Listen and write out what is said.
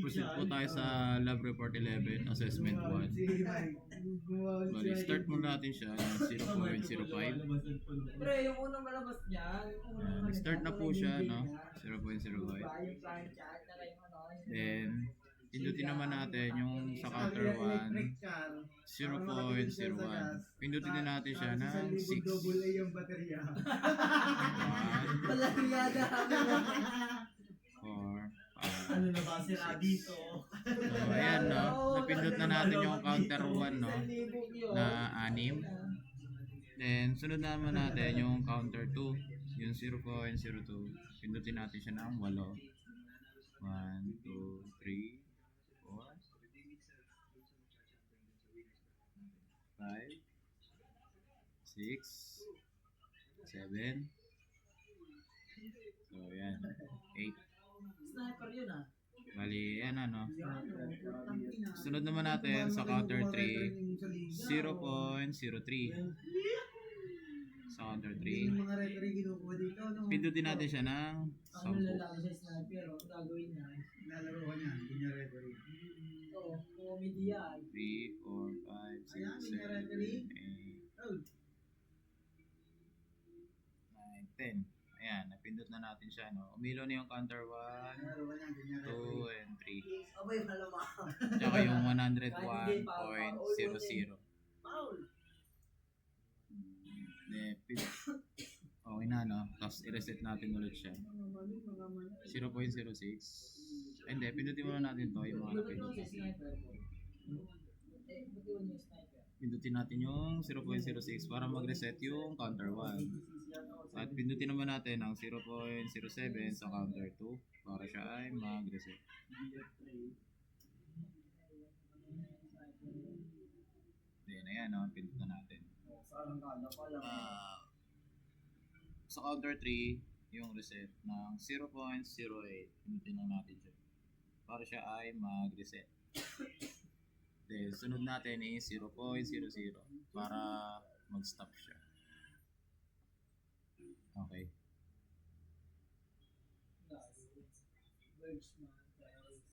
Proceed po tayo sa Lab Report 11, Assessment 1. Bali, start muna natin siya ng 0.05. Pre, yung unang malabas niya, yung unang Start na po siya, no? 0.05. yung client chat, na yung ano, Then, pindutin naman natin yung sa counter 1, 0.01. Pindutin din natin siya ng 6. yung baterya. 1, wala yada. 4, Ano na ba sila dito? So, ayan, no? Napindot na natin yung counter 1, no? Na 6. Then, sunod naman natin yung counter 2, yung 0.02. Pindutin natin siya ng 8. 1, 2, 3, 4, 5, 6, 7. So, ayan. 8. Sniper yun ah. Bali, yan ano. Sunod naman natin sa counter 3, 0.03. Sa counter 3. mga referee kinukuha dito, no? Pindutin natin siya ng Ang 10. lalaki siya sniper, ang gagawin niya. Lalaro ka niya, hindi niya referee. Oo, comedy yan. 3, 4, 5, 6, 7, 8, Oh, 9, 10. Ayan, napindot na natin siya, no? Umilaw na yung counter 1, lalaro ka niya, hindi niya 2, referee. and 3. Abay, malamang. Tsaka yung 101.00. Paul. Okay na, no? Tapos i-reset natin ulit siya. 0.06. Hindi, pindutin muna natin to yung mga napindot. Pindutin natin yung 0.06 para mag-reset yung counter 1. At pindutin naman natin ang 0.07 sa counter 2 para siya ay mag-reset. Then, ayan, no? Pindut na natin. Sa counter 3, yung reset ng 0.08. Pindutin lang natin siya para siya ay mag-reset. Then, sunod natin is 0.00 para mag-stop siya. Okay. Birds man.